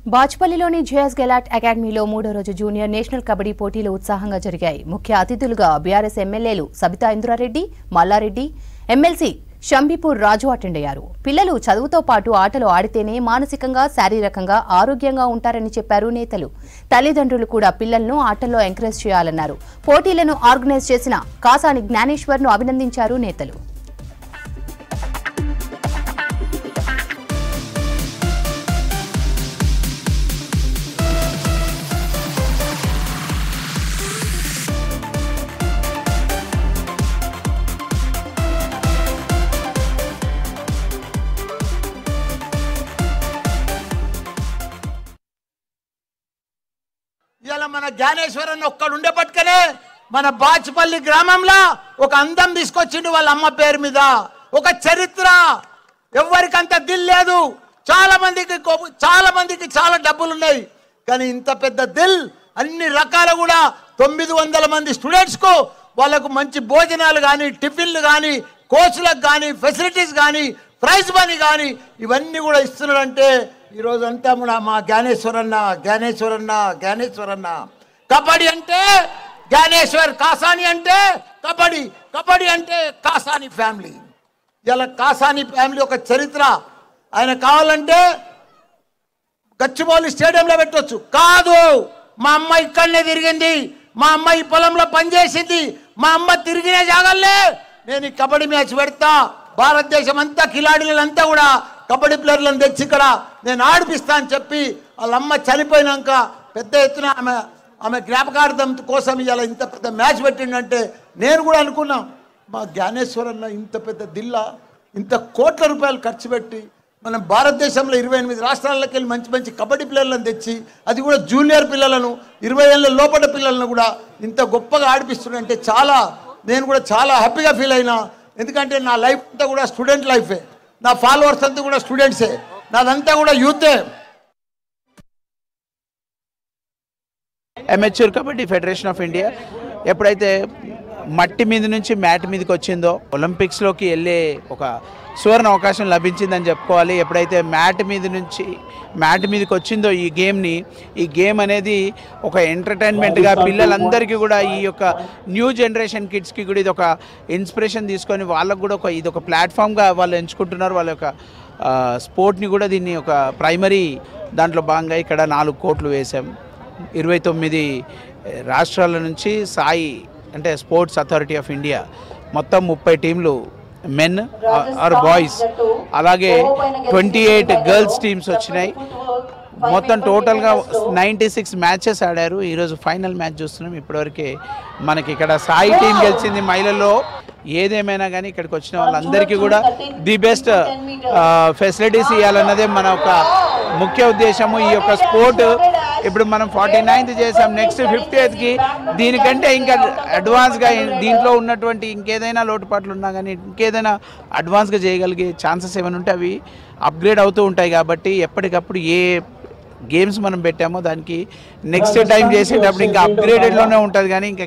బాచ్పల్లిలోని JS Gehlot అకాడమీలో 3వ రోజు జూనియర్ నేషనల్ కబడ్డీ పోటీలు ఉత్సాహంగా జరిగాయి. ముఖ్య అతిథులుగా బీఆర్ఎస్ ఎమ్మెల్యేలు సబితా ఇంద్రారెడ్డి, మల్లారెడ్డి, ఎమ్మెల్సీ షంబీపూర్ రాజు అటెండ్ అయ్యారు. పిల్లలు చదువుతో పాటు ఆటలు ఆడితేనే మానసికంగా, శారీరకంగా ఆరోగ్యంగా ఉంటారని చెప్పారు నేతలు. తల్లిదండ్రులు కూడా పిల్లలను ఆటల్లో ఎంకరేజ్ చేయాలన్నారు. పోటీలను ఆర్గనైజ్ చేసిన కాసాని జ్ఞానేశ్వర్ను అభినందించారు నేతలు. ఇలా మన జ్ఞానేశ్వరన్ ఒక్కడుండే పట్టుకనే మన బాచ్పల్లి గ్రామంలో ఒక అందం తీసుకొచ్చిండు వాళ్ళ అమ్మ పేరు మీద. ఒక చరిత్ర. ఎవరికంత దిల్ లేదు. చాలా మందికి చాలా డబ్బులు ఉన్నాయి, కానీ ఇంత పెద్ద దిల్ అన్ని రకాల కూడా 900 మంది స్టూడెంట్స్కు వాళ్ళకు మంచి భోజనాలు కానీ, టిఫిన్లు కానీ, కోచ్లకు కానీ, ఫెసిలిటీస్ కానీ, ప్రైజ్ మనీ కానీ ఇవన్నీ కూడా ఇస్తున్నాడంటే ఈరోజు అంతా కూడా మా జ్ఞానేశ్వరన్న. కబడ్డీ అంటే జ్ఞానేశ్వర్, కాసాని అంటే కబడ్డీ అంటే కాసాని ఫ్యామిలీ. ఇలా కాసాని ఫ్యామిలీ ఒక చరిత్ర. ఆయన కావాలంటే గచ్చిబౌలి స్టేడియంలో పెట్టవచ్చు. కాదు, మా అమ్మ ఇక్కడనే తిరిగింది, మా అమ్మ ఈ పొలంలో పనిచేసింది, మా అమ్మ తిరిగిన జాగాలే నేను ఈ కబడ్డీ మ్యాచ్ పెడతా. భారతదేశం అంతా కిలాడీలంతా కూడా కబడ్డీ ప్లేయర్లను తెచ్చి ఇక్కడ నేను ఆడిపిస్తా అని చెప్పి వాళ్ళ అమ్మ చనిపోయినాక పెద్ద ఎత్తున ఆమె జ్ఞాపకార్థం కోసం ఇలా ఇంత పెద్ద మ్యాచ్ పెట్టిండంటే నేను కూడా అనుకున్నా మా జ్ఞానేశ్వరన్న ఇంత పెద్ద దిల్లా ఇంత కోట్ల రూపాయలు ఖర్చు పెట్టి మనం భారతదేశంలో 28 రాష్ట్రాలకి వెళ్ళి మంచి కబడ్డీ ప్లేయర్లను తెచ్చి, అది కూడా జూనియర్ పిల్లలను 20 ఏళ్ళ లోపల పిల్లలను కూడా ఇంత గొప్పగా ఆడిపిస్తుందంటే నేను కూడా చాలా హ్యాపీగా ఫీల్ అయినా. ఎందుకంటే నా లైఫ్ అంతా కూడా స్టూడెంట్ లైఫే, నా ఫాలోవర్స్ అంతా కూడా స్టూడెంట్సే, నాదంతా కూడా యూతే. Amateur kabaddi federation of India ఎప్పుడైతే మట్టి మీద నుంచి మ్యాట్ మీదకి వచ్చిందో ఒలింపిక్స్లోకి వెళ్ళే ఒక సువర్ణ అవకాశం లభించిందని చెప్పుకోవాలి. ఎప్పుడైతే మ్యాట్ మీదకి వచ్చిందో ఈ గేమ్ అనేది ఒక ఎంటర్టైన్మెంట్గా పిల్లలందరికీ కూడా ఈ యొక్క న్యూ జనరేషన్ కిడ్స్కి కూడా ఇది ఒక ఇన్స్పిరేషన్ తీసుకొని వాళ్ళకు కూడా ఇది ఒక ప్లాట్ఫామ్గా వాళ్ళు ఎంచుకుంటున్నారు. వాళ్ళ యొక్క స్పోర్ట్ని కూడా దీన్ని ఒక ప్రైమరీ దాంట్లో భాగంగా ఇక్కడ 4 కోట్లు వేసాం. 29 రాష్ట్రాల నుంచి సాయి అంటే స్పోర్ట్స్ అథారిటీ ఆఫ్ ఇండియా మొత్తం 30 టీంలు మెన్ ఆర్ బాయ్స్, అలాగే 28 గర్ల్స్ టీమ్స్ వచ్చినాయి. మొత్తం టోటల్గా 96 మ్యాచెస్ ఆడారు. ఈరోజు ఫైనల్ మ్యాచ్ చూస్తున్నాం. ఇప్పటివరకే మనకి ఇక్కడ సాయి టీం గెలిచింది మహిళల్లో. ఏదేమైనా కానీ ఇక్కడికి వచ్చిన వాళ్ళందరికీ కూడా ది బెస్ట్ ఫెసిలిటీస్ ఇవ్వాలన్నదే మన ఒక ముఖ్య ఉద్దేశము. ఈ యొక్క స్పోర్ట్ ఇప్పుడు మనం 49th చేసాం, నెక్స్ట్ 50th దీనికంటే ఇంకా అడ్వాన్స్గా దీంట్లో ఉన్నటువంటి ఇంకేదైనా లోటుపాట్లు ఉన్నా కానీ ఇంకేదైనా అడ్వాన్స్గా చేయగలిగే ఛాన్సెస్ ఏమైనా ఉంటే అవి అప్గ్రేడ్ అవుతూ ఉంటాయి. కాబట్టి ఎప్పటికప్పుడు ఏ గేమ్స్ మనం పెట్టామో దానికి నెక్స్ట్ టైం చేసేటప్పుడు ఇంకా అప్గ్రేడెడ్లోనే ఉంటుంది కానీ ఇంకా